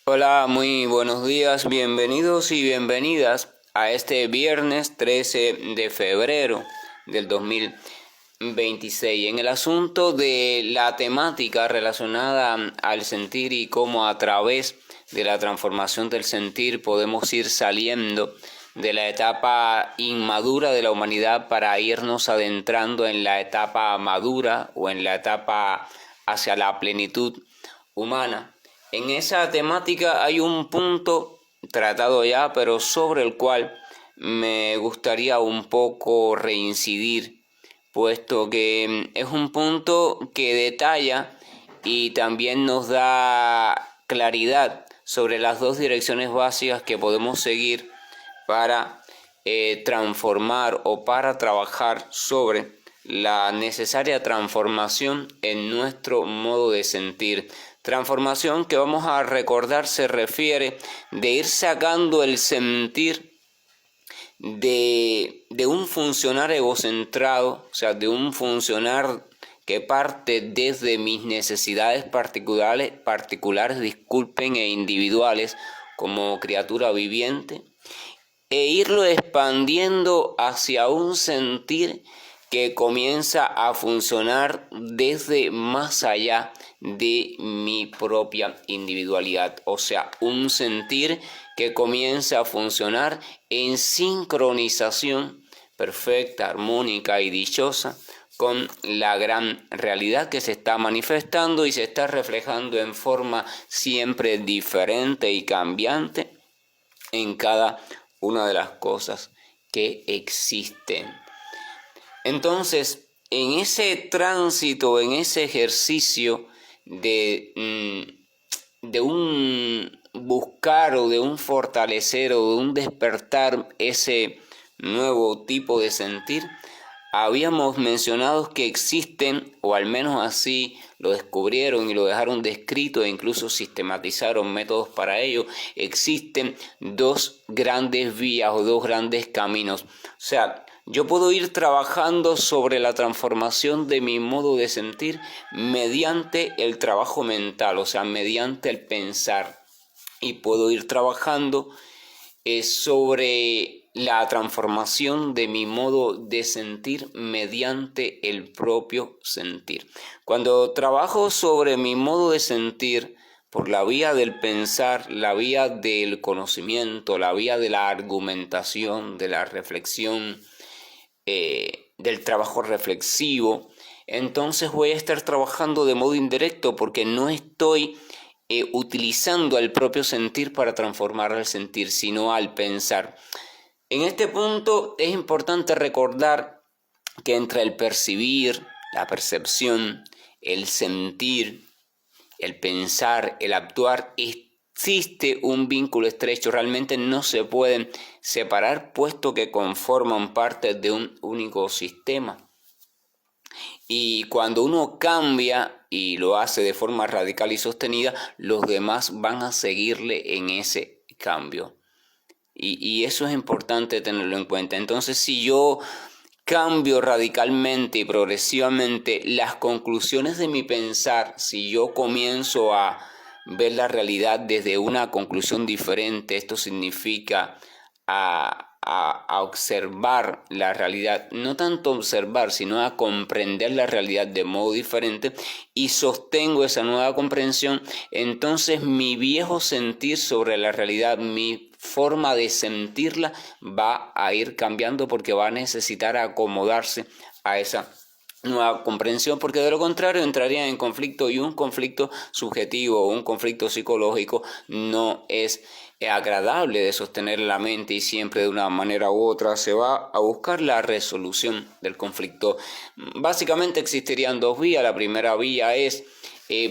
Hola, muy buenos días, bienvenidos y bienvenidas a este viernes 13 de febrero del 2026. En el asunto de la temática relacionada al sentir y cómo a través de la transformación del sentir podemos ir saliendo de la etapa inmadura de la humanidad para irnos adentrando en la etapa madura o en la etapa hacia la plenitud humana. En esa temática hay un punto tratado ya, pero sobre el cual me gustaría un poco reincidir, puesto que es un punto que detalla y también nos da claridad sobre las dos direcciones básicas que podemos seguir para transformar o para trabajar sobre la necesaria transformación en nuestro modo de sentir. Transformación que vamos a recordar se refiere de ir sacando el sentir de un funcionar egocentrado, o sea, de un funcionar que parte desde mis necesidades particulares, disculpen, e individuales como criatura viviente, e irlo expandiendo hacia un sentir que comienza a funcionar desde más allá de mi propia individualidad, o sea, un sentir que comienza a funcionar en sincronización perfecta, armónica y dichosa con la gran realidad que se está manifestando y se está reflejando en forma siempre diferente y cambiante en cada una de las cosas que existen. Entonces, en ese tránsito, en ese ejercicio de un buscar o de un fortalecer o de un despertar ese nuevo tipo de sentir, habíamos mencionado que existen, o al menos así lo descubrieron y lo dejaron descrito e incluso sistematizaron métodos para ello, existen dos grandes vías o dos grandes caminos. O sea, yo puedo ir trabajando sobre la transformación de mi modo de sentir mediante el trabajo mental, o sea, mediante el pensar. Y puedo ir trabajando sobre la transformación de mi modo de sentir mediante el propio sentir. Cuando trabajo sobre mi modo de sentir por la vía del pensar, la vía del conocimiento, la vía de la argumentación, de la reflexión, del trabajo reflexivo, entonces voy a estar trabajando de modo indirecto porque no estoy utilizando el propio sentir para transformar el sentir, sino al pensar. En este punto es importante recordar que entre el percibir, la percepción, el sentir, el pensar, el actuar, existe un vínculo estrecho, realmente no se pueden separar puesto que conforman parte de un único sistema. Y cuando uno cambia y lo hace de forma radical y sostenida, los demás van a seguirle en ese cambio. Y eso es importante tenerlo en cuenta. Entonces, si yo cambio radicalmente y progresivamente las conclusiones de mi pensar, si yo comienzo a ver la realidad desde una conclusión diferente, esto significa a observar la realidad, no tanto observar, sino a comprender la realidad de modo diferente y sostengo esa nueva comprensión, entonces mi viejo sentir sobre la realidad, mi forma de sentirla va a ir cambiando porque va a necesitar acomodarse a esa nueva comprensión, porque de lo contrario entraría en conflicto, y un conflicto subjetivo o un conflicto psicológico no es agradable de sostener en la mente, y siempre de una manera u otra se va a buscar la resolución del conflicto. Básicamente existirían dos vías. La primera vía es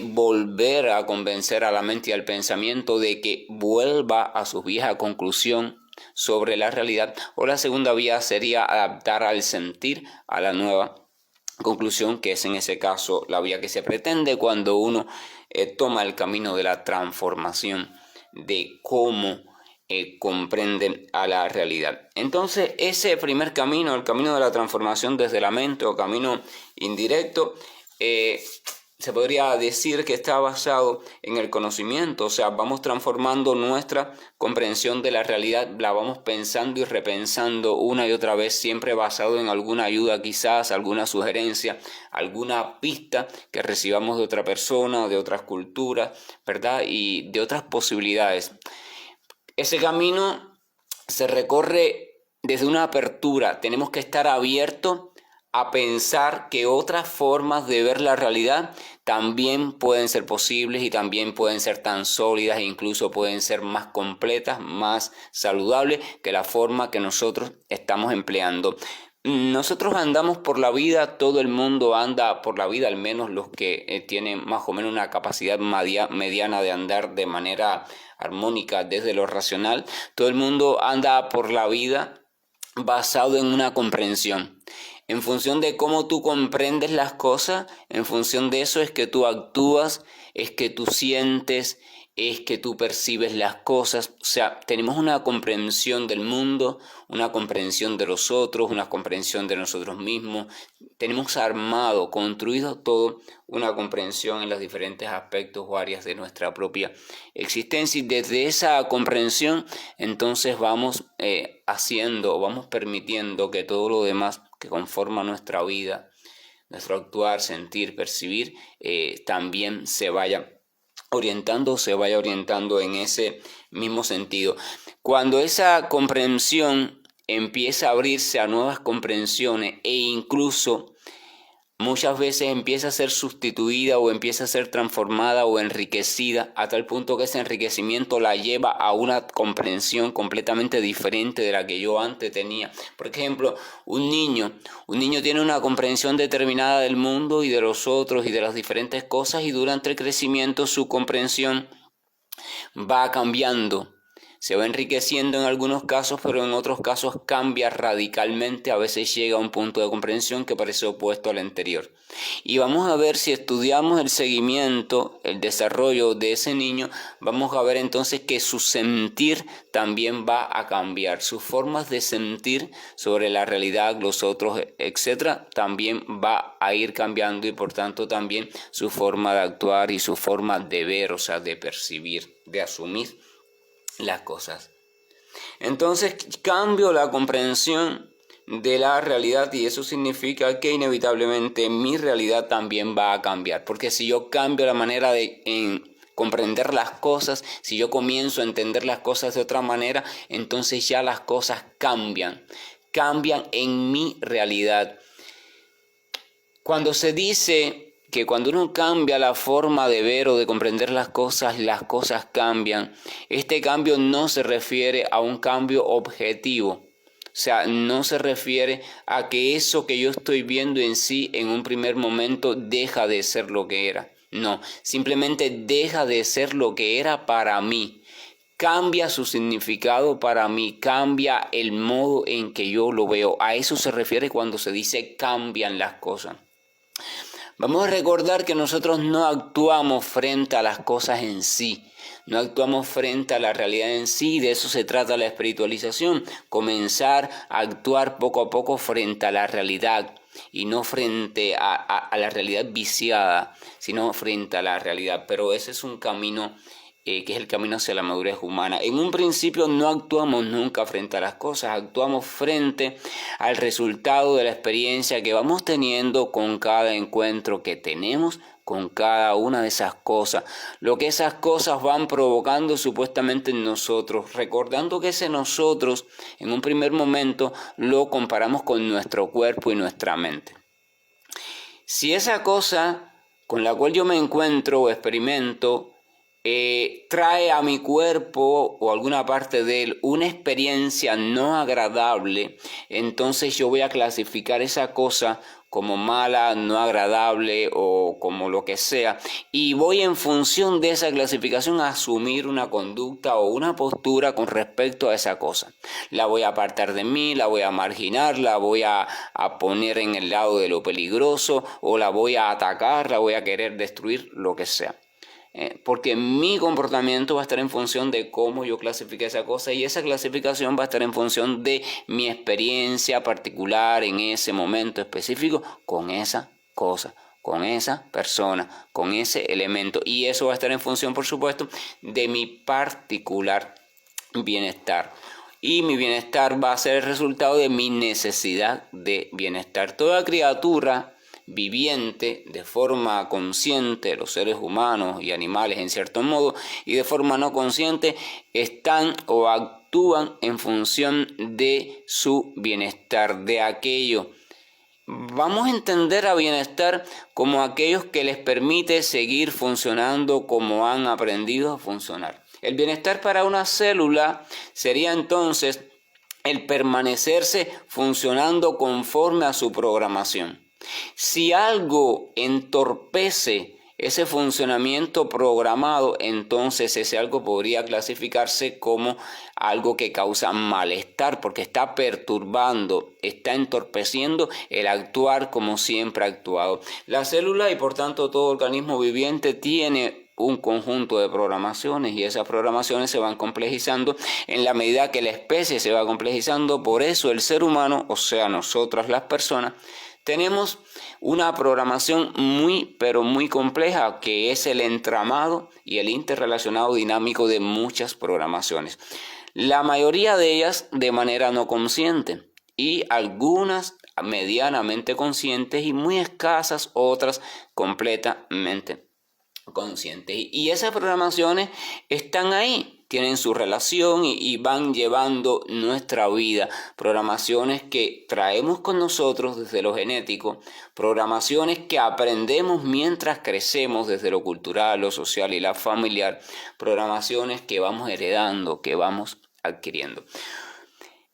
volver a convencer a la mente y al pensamiento de que vuelva a su vieja conclusión sobre la realidad, o la segunda vía sería adaptar al sentir a la nueva conclusión, que es en ese caso la vía que se pretende cuando uno toma el camino de la transformación de cómo comprenden a la realidad. Entonces, ese primer camino, el camino de la transformación desde la mente o camino indirecto, se podría decir que está basado en el conocimiento, o sea, vamos transformando nuestra comprensión de la realidad, la vamos pensando y repensando una y otra vez, siempre basado en alguna ayuda quizás, alguna sugerencia, alguna pista que recibamos de otra persona o de otras culturas, ¿verdad? Y de otras posibilidades. Ese camino se recorre desde una apertura, tenemos que estar abiertos a pensar que otras formas de ver la realidad también pueden ser posibles y también pueden ser tan sólidas e incluso pueden ser más completas, más saludables que la forma que nosotros estamos empleando. Nosotros andamos por la vida, todo el mundo anda por la vida, al menos los que tienen más o menos una capacidad mediana de andar de manera armónica desde lo racional. Todo el mundo anda por la vida basado en una comprensión. En función de cómo tú comprendes las cosas, en función de eso es que tú actúas, es que tú sientes, es que tú percibes las cosas. O sea, tenemos una comprensión del mundo, una comprensión de los otros, una comprensión de nosotros mismos. Tenemos armado, construido todo, una comprensión en los diferentes aspectos o áreas de nuestra propia existencia. Y desde esa comprensión, entonces vamos haciendo, vamos permitiendo que todo lo demás que conforma nuestra vida, nuestro actuar, sentir, percibir, también se vaya orientando en ese mismo sentido. Cuando esa comprensión empieza a abrirse a nuevas comprensiones e incluso muchas veces empieza a ser sustituida o empieza a ser transformada o enriquecida a tal punto que ese enriquecimiento la lleva a una comprensión completamente diferente de la que yo antes tenía. Por ejemplo, un niño tiene una comprensión determinada del mundo y de los otros y de las diferentes cosas, y durante el crecimiento su comprensión va cambiando. Se va enriqueciendo en algunos casos, pero en otros casos cambia radicalmente. A veces llega a un punto de comprensión que parece opuesto al anterior. Y vamos a ver, si estudiamos el seguimiento, el desarrollo de ese niño, vamos a ver entonces que su sentir también va a cambiar. Sus formas de sentir sobre la realidad, los otros, etcétera, también va a ir cambiando, y por tanto también su forma de actuar y su forma de ver, o sea, de percibir, de asumir las cosas. Entonces cambio la comprensión de la realidad, y eso significa que inevitablemente mi realidad también va a cambiar, porque si yo cambio la manera de comprender las cosas, si yo comienzo a entender las cosas de otra manera, entonces ya las cosas cambian en mi realidad. Cuando se dice que cuando uno cambia la forma de ver o de comprender las cosas cambian, este cambio no se refiere a un cambio objetivo. O sea, no se refiere a que eso que yo estoy viendo en sí en un primer momento deja de ser lo que era. No, simplemente deja de ser lo que era para mí. Cambia su significado para mí, cambia el modo en que yo lo veo. A eso se refiere cuando se dice cambian las cosas. Vamos a recordar que nosotros no actuamos frente a las cosas en sí, no actuamos frente a la realidad en sí. De eso se trata la espiritualización, comenzar a actuar poco a poco frente a la realidad, y no frente a la realidad viciada, sino frente a la realidad. Pero ese es un camino que es el camino hacia la madurez humana. En un principio no actuamos nunca frente a las cosas, actuamos frente al resultado de la experiencia que vamos teniendo con cada encuentro que tenemos con cada una de esas cosas, lo que esas cosas van provocando supuestamente en nosotros, recordando que ese nosotros en un primer momento lo comparamos con nuestro cuerpo y nuestra mente. Si esa cosa con la cual yo me encuentro o experimento trae a mi cuerpo o alguna parte de él una experiencia no agradable, entonces yo voy a clasificar esa cosa como mala, no agradable o como lo que sea, y voy en función de esa clasificación a asumir una conducta o una postura con respecto a esa cosa. La voy a apartar de mí, la voy a marginar, la voy a poner en el lado de lo peligroso, o la voy a atacar, la voy a querer destruir, lo que sea. Porque mi comportamiento va a estar en función de cómo yo clasifique esa cosa, y esa clasificación va a estar en función de mi experiencia particular en ese momento específico con esa cosa con esa persona, con ese elemento. Y eso va a estar en función, por supuesto, de mi particular bienestar. Y mi bienestar va a ser el resultado de mi necesidad de bienestar. Toda criatura viviente de forma consciente, los seres humanos y animales en cierto modo, y de forma no consciente, están o actúan en función de su bienestar, de aquello. Vamos a entender a bienestar como aquellos que les permite seguir funcionando como han aprendido a funcionar. El bienestar para una célula sería entonces el permanecerse funcionando conforme a su programación. Si algo entorpece ese funcionamiento programado, entonces ese algo podría clasificarse como algo que causa malestar, porque está perturbando, está entorpeciendo el actuar como siempre ha actuado. La célula y por tanto todo organismo viviente tiene un conjunto de programaciones y esas programaciones se van complejizando en la medida que la especie se va complejizando. Por eso el ser humano, o sea nosotras las personas, tenemos una programación muy pero muy compleja, que es el entramado y el interrelacionado dinámico de muchas programaciones. La mayoría de ellas de manera no consciente y algunas medianamente conscientes y muy escasas otras completamente conscientes. Y esas programaciones están ahí, tienen su relación y van llevando nuestra vida. Programaciones que traemos con nosotros desde lo genético, programaciones que aprendemos mientras crecemos desde lo cultural, lo social y la familiar, programaciones que vamos heredando, que vamos adquiriendo.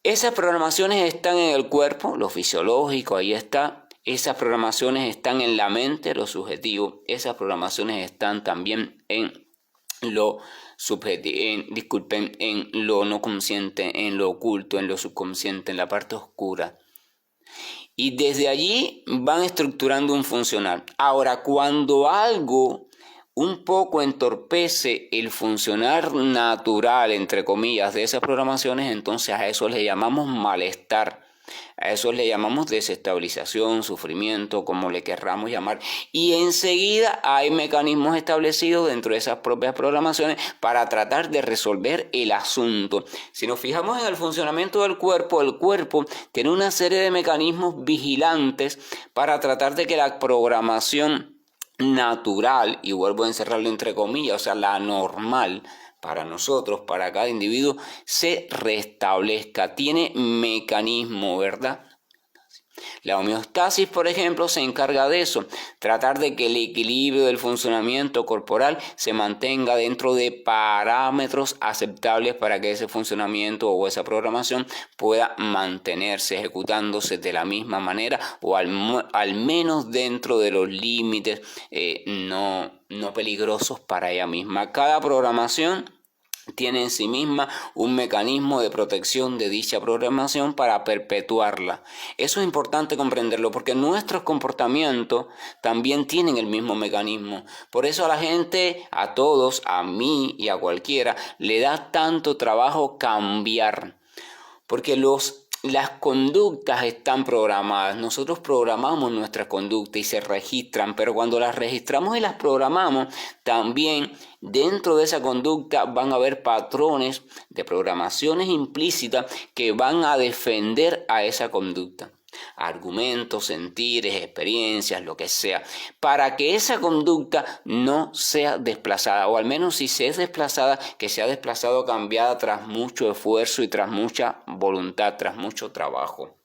Esas programaciones están en el cuerpo, lo fisiológico, ahí está. Esas programaciones están en la mente, lo subjetivo. Esas programaciones están también en lo subjetivo, en lo no consciente, en lo oculto, en lo subconsciente, en la parte oscura. Y desde allí van estructurando un funcionar. Ahora, cuando algo un poco entorpece el funcionar natural, entre comillas, de esas programaciones, entonces a eso le llamamos malestar. A eso le llamamos desestabilización, sufrimiento, como le querramos llamar. Y enseguida hay mecanismos establecidos dentro de esas propias programaciones para tratar de resolver el asunto. Si nos fijamos en el funcionamiento del cuerpo, el cuerpo tiene una serie de mecanismos vigilantes para tratar de que la programación natural, y vuelvo a encerrarlo entre comillas, o sea, la normal, para nosotros, para cada individuo, se restablezca. Tiene mecanismo, ¿verdad? La homeostasis, por ejemplo, se encarga de eso, tratar de que el equilibrio del funcionamiento corporal se mantenga dentro de parámetros aceptables para que ese funcionamiento o esa programación pueda mantenerse ejecutándose de la misma manera o al menos dentro de los límites no peligrosos para ella misma. Cada programación tiene en sí misma un mecanismo de protección de dicha programación para perpetuarla. Eso es importante comprenderlo porque nuestros comportamientos también tienen el mismo mecanismo. Por eso a la gente, a todos, a mí y a cualquiera, le da tanto trabajo cambiar. Porque las conductas están programadas. Nosotros programamos nuestras conductas y se registran, pero cuando las registramos y las programamos, también dentro de esa conducta van a haber patrones de programaciones implícitas que van a defender a esa conducta. Argumentos, sentires, experiencias, lo que sea, para que esa conducta no sea desplazada, o al menos si se es desplazada, que sea desplazada o cambiada tras mucho esfuerzo y tras mucha voluntad, tras mucho trabajo.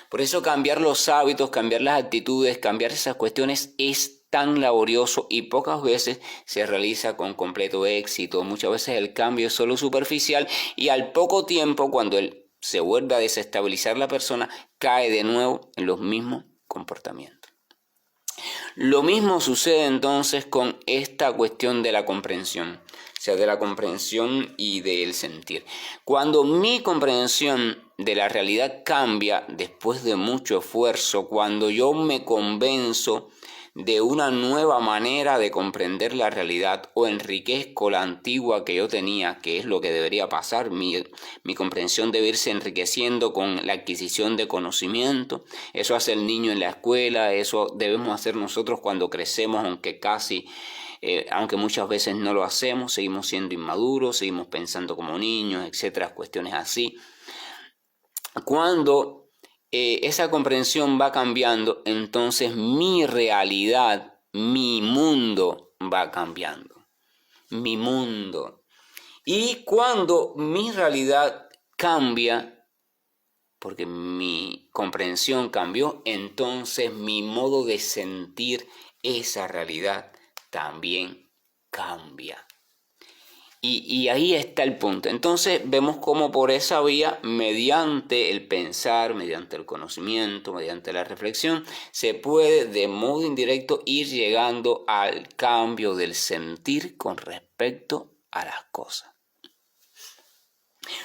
Por eso cambiar los hábitos, cambiar las actitudes, cambiar esas cuestiones es tan laborioso y pocas veces se realiza con completo éxito. Muchas veces el cambio es solo superficial y al poco tiempo, cuando se vuelve a desestabilizar la persona, cae de nuevo en los mismos comportamientos. Lo mismo sucede entonces con esta cuestión de la comprensión, o sea, de la comprensión y del sentir. Cuando mi comprensión de la realidad cambia después de mucho esfuerzo, cuando yo me convenzo de una nueva manera de comprender la realidad o enriquezco la antigua que yo tenía, que es lo que debería pasar. Mi comprensión debe irse enriqueciendo con la adquisición de conocimiento. Eso hace el niño en la escuela, eso debemos hacer nosotros cuando crecemos, aunque muchas veces no lo hacemos, seguimos siendo inmaduros, seguimos pensando como niños, etcétera, cuestiones así. Cuando esa comprensión va cambiando, entonces mi realidad, mi mundo va cambiando. Mi mundo. Y cuando mi realidad cambia, porque mi comprensión cambió, entonces mi modo de sentir esa realidad también cambia. Y ahí está el punto. Entonces vemos cómo por esa vía, mediante el pensar, mediante el conocimiento, mediante la reflexión, se puede de modo indirecto ir llegando al cambio del sentir con respecto a las cosas.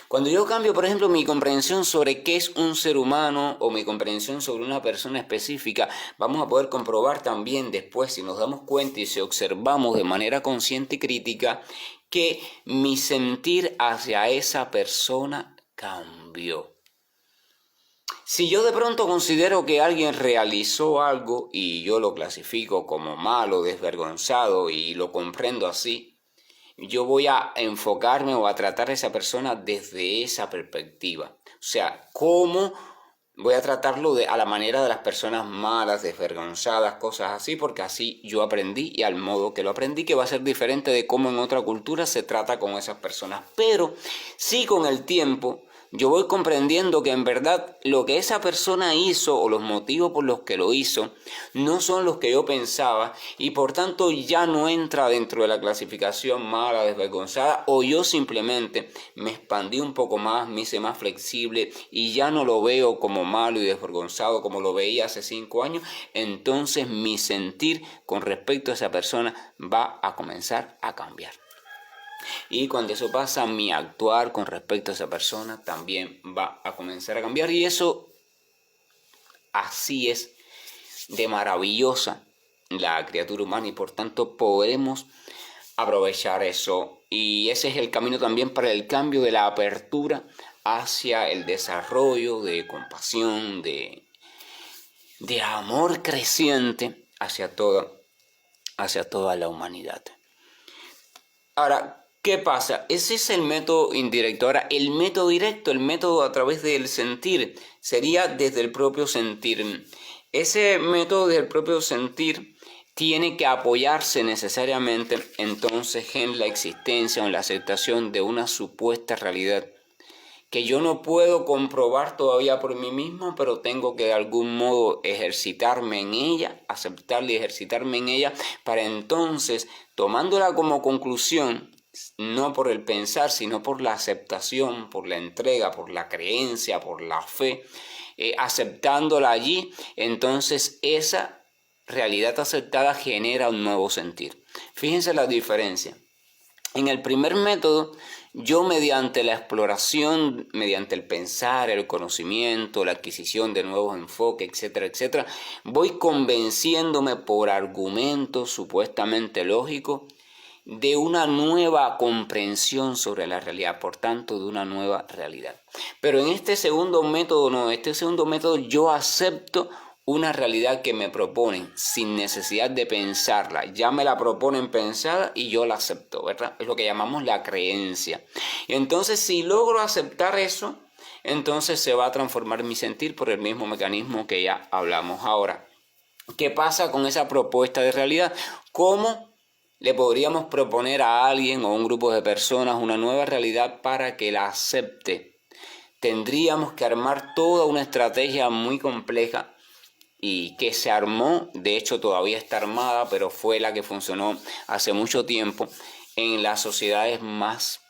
Cuando yo cambio, por ejemplo, mi comprensión sobre qué es un ser humano o mi comprensión sobre una persona específica, vamos a poder comprobar también después, si nos damos cuenta y si observamos de manera consciente y crítica, que mi sentir hacia esa persona cambió. Si yo de pronto considero que alguien realizó algo y yo lo clasifico como malo, desvergonzado y lo comprendo así, yo voy a enfocarme o a tratar a esa persona desde esa perspectiva. O sea, ¿cómo voy a tratarlo a la manera de las personas malas, desvergonzadas, cosas así? Porque así yo aprendí y al modo que lo aprendí, que va a ser diferente de cómo en otra cultura se trata con esas personas. Pero sí, con el tiempo yo voy comprendiendo que en verdad lo que esa persona hizo o los motivos por los que lo hizo no son los que yo pensaba y por tanto ya no entra dentro de la clasificación mala, desvergonzada, o yo simplemente me expandí un poco más, me hice más flexible y ya no lo veo como malo y desvergonzado como lo veía hace 5 años. Entonces mi sentir con respecto a esa persona va a comenzar a cambiar. Y cuando eso pasa, mi actuar con respecto a esa persona también va a comenzar a cambiar. Y eso, así es de maravillosa la criatura humana y por tanto podremos aprovechar eso. Y ese es el camino también para el cambio de la apertura hacia el desarrollo de compasión, de amor creciente hacia toda la humanidad. Ahora, ¿qué pasa? Ese es el método indirecto. Ahora, el método directo, el método a través del sentir, sería desde el propio sentir. Ese método del propio sentir tiene que apoyarse necesariamente entonces en la existencia o en la aceptación de una supuesta realidad que yo no puedo comprobar todavía por mí mismo, pero tengo que de algún modo ejercitarme en ella, aceptarla y ejercitarme en ella, para entonces, tomándola como conclusión, no por el pensar, sino por la aceptación, por la entrega, por la creencia, por la fe, aceptándola allí, entonces esa realidad aceptada genera un nuevo sentir. Fíjense la diferencia. En el primer método, yo mediante la exploración, mediante el pensar, el conocimiento, la adquisición de nuevos enfoques, etcétera, etcétera, voy convenciéndome por argumentos supuestamente lógicos de una nueva comprensión sobre la realidad, por tanto, de una nueva realidad. Pero en este segundo método no, este segundo método yo acepto una realidad que me proponen sin necesidad de pensarla. Ya me la proponen pensada y yo la acepto, ¿verdad? Es lo que llamamos la creencia. Y entonces, si logro aceptar eso, entonces se va a transformar mi sentir por el mismo mecanismo que ya hablamos ahora. ¿Qué pasa con esa propuesta de realidad? ¿Cómo le podríamos proponer a alguien o a un grupo de personas una nueva realidad para que la acepte? Tendríamos que armar toda una estrategia muy compleja y que se armó, de hecho todavía está armada, pero fue la que funcionó hace mucho tiempo en las sociedades más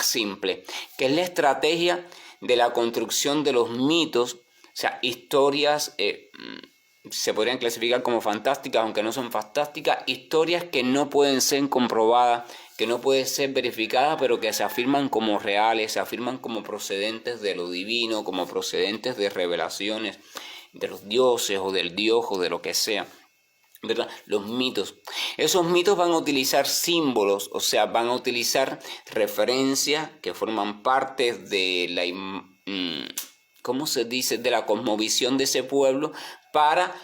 simples, que es la estrategia de la construcción de los mitos, o sea, historias, se podrían clasificar como fantásticas, aunque no son fantásticas, historias que no pueden ser comprobadas, que no pueden ser verificadas, pero que se afirman como reales, se afirman como procedentes de lo divino, como procedentes de revelaciones de los dioses o del dios o de lo que sea. ¿verdad? Los mitos. Esos mitos van a utilizar símbolos, o sea, van a utilizar referencias que forman parte de la, ¿cómo se dice?, de la cosmovisión de ese pueblo para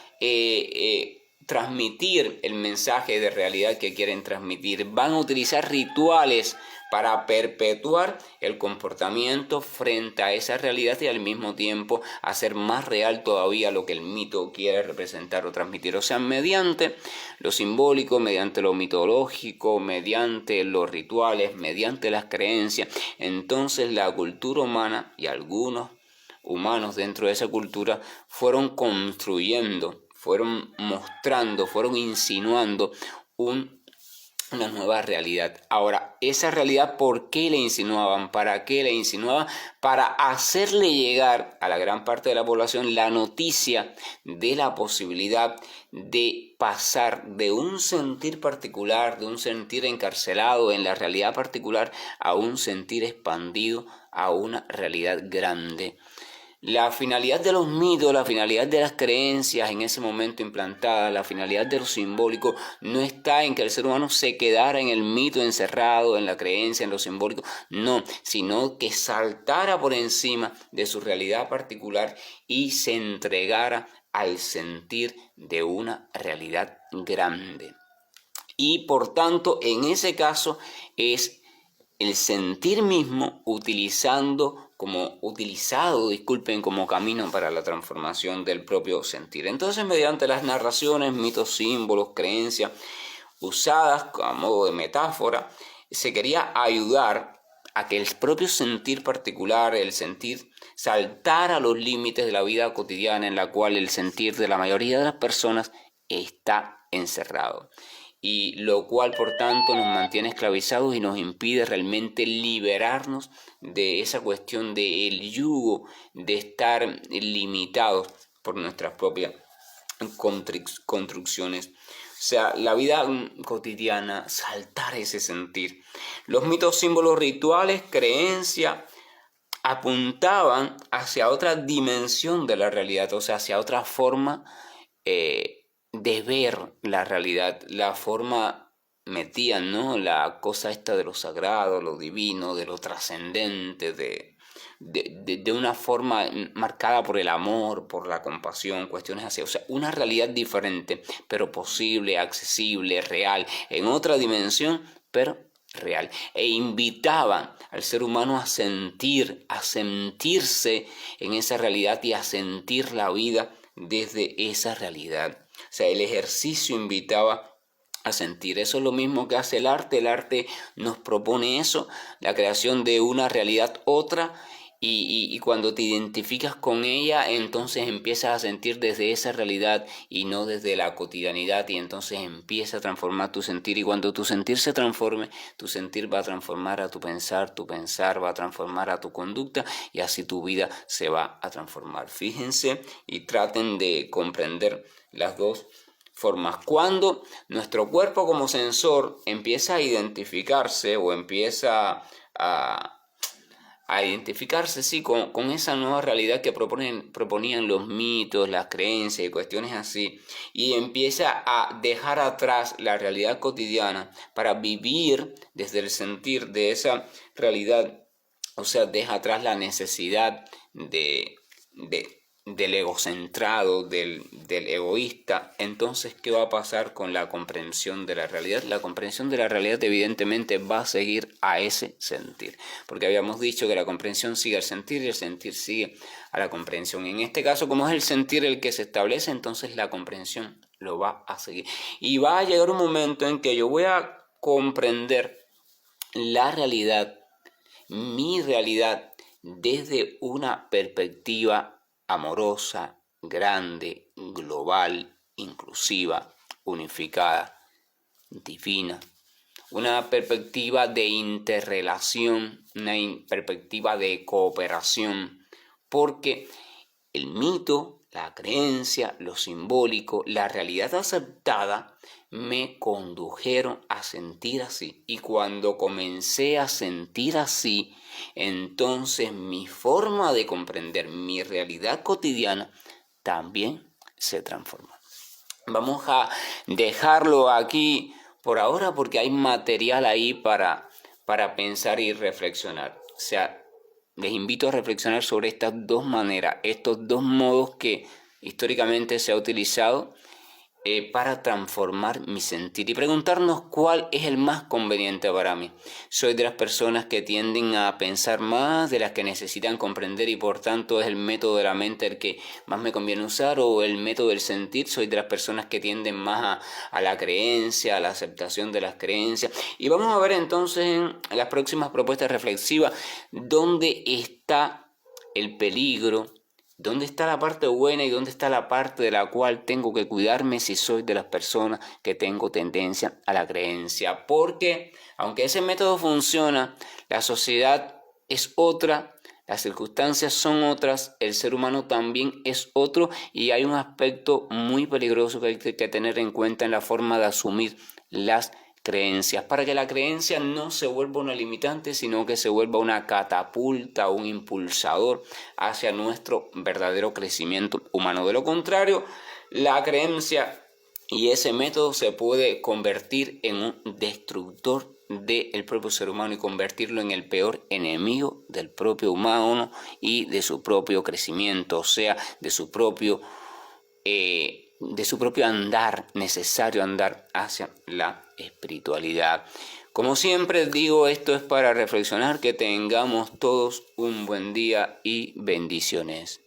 transmitir el mensaje de realidad que quieren transmitir. Van a utilizar rituales para perpetuar el comportamiento frente a esa realidad y al mismo tiempo hacer más real todavía lo que el mito quiere representar o transmitir. O sea, mediante lo simbólico, mediante lo mitológico, mediante los rituales, mediante las creencias, entonces la cultura humana y algunos humanos dentro de esa cultura fueron construyendo, fueron mostrando, fueron insinuando una nueva realidad. Ahora, esa realidad, ¿por qué la insinuaban? ¿Para qué la insinuaban? Para hacerle llegar a la gran parte de la población la noticia de la posibilidad de pasar de un sentir particular, de un sentir encarcelado en la realidad particular, a un sentir expandido, a una realidad grande. La finalidad de los mitos, la finalidad de las creencias en ese momento implantadas, la finalidad de lo simbólico no está en que el ser humano se quedara en el mito encerrado, en la creencia, en lo simbólico, no, sino que saltara por encima de su realidad particular y se entregara al sentir de una realidad grande. Y por tanto, en ese caso es el sentir mismo utilizado como camino para la transformación del propio sentir. Entonces, mediante las narraciones, mitos, símbolos, creencias usadas a modo de metáfora, se quería ayudar a que el propio sentir particular, el sentir, saltara los límites de la vida cotidiana en la cual el sentir de la mayoría de las personas está encerrado. Y lo cual, por tanto, nos mantiene esclavizados y nos impide realmente liberarnos de esa cuestión del yugo, de estar limitados por nuestras propias construcciones. O sea, la vida cotidiana, saltar ese sentir. Los mitos, símbolos, rituales, creencias, apuntaban hacia otra dimensión de la realidad, o sea, hacia otra forma de ver la realidad, la forma metían, ¿no?, la cosa esta de lo sagrado, lo divino, de lo trascendente, de una forma marcada por el amor, por la compasión, cuestiones así. O sea, una realidad diferente, pero posible, accesible, real, en otra dimensión, pero real. E invitaban al ser humano a sentirse en esa realidad y a sentir la vida desde esa realidad. O sea, el ejercicio invitaba a sentir. Eso es lo mismo que hace el arte. El arte nos propone eso, la creación de una realidad otra, y cuando te identificas con ella, entonces empiezas a sentir desde esa realidad y no desde la cotidianidad, y entonces empieza a transformar tu sentir, y cuando tu sentir se transforme, tu sentir va a transformar a tu pensar va a transformar a tu conducta, y así tu vida se va a transformar. Fíjense y traten de comprender las dos formas. Cuando nuestro cuerpo como sensor empieza a identificarse o empieza a identificarse, sí, con esa nueva realidad que proponían los mitos, las creencias y cuestiones así, y empieza a dejar atrás la realidad cotidiana para vivir desde el sentir de esa realidad, o sea, deja atrás la necesidad del egocentrado, del egoísta. Entonces, ¿qué va a pasar con la comprensión de la realidad? La comprensión de la realidad evidentemente va a seguir a ese sentir, porque habíamos dicho que la comprensión sigue al sentir y el sentir sigue a la comprensión. En este caso, como es el sentir el que se establece, entonces la comprensión lo va a seguir. Y va a llegar un momento en que yo voy a comprender la realidad, mi realidad, desde una perspectiva amorosa, grande, global, inclusiva, unificada, divina. Una perspectiva de interrelación, una perspectiva de cooperación, porque el mito, la creencia, lo simbólico, la realidad aceptada me condujeron a sentir así. Y cuando comencé a sentir así, entonces mi forma de comprender mi realidad cotidiana también se transformó. Vamos a dejarlo aquí por ahora porque hay material ahí para pensar y reflexionar. O sea, les invito a reflexionar sobre estas dos maneras, estos dos modos que históricamente se ha utilizado para transformar mi sentir y preguntarnos cuál es el más conveniente para mí. Soy de las personas que tienden a pensar más, de las que necesitan comprender y por tanto es el método de la mente el que más me conviene usar, o el método del sentir. Soy de las personas que tienden más a la creencia, a la aceptación de las creencias. Y vamos a ver entonces en las próximas propuestas reflexivas dónde está el peligro. ¿Dónde está la parte buena y dónde está la parte de la cual tengo que cuidarme si soy de las personas que tengo tendencia a la creencia? Porque aunque ese método funciona, la sociedad es otra, las circunstancias son otras, el ser humano también es otro y hay un aspecto muy peligroso que hay que tener en cuenta en la forma de asumir las creencias, para que la creencia no se vuelva una limitante, sino que se vuelva una catapulta, un impulsador hacia nuestro verdadero crecimiento humano. De lo contrario, la creencia y ese método se puede convertir en un destructor del propio ser humano y convertirlo en el peor enemigo del propio humano y de su propio crecimiento, o sea, de su propio andar, necesario andar hacia la espiritualidad. Como siempre digo, esto es para reflexionar, que tengamos todos un buen día y bendiciones.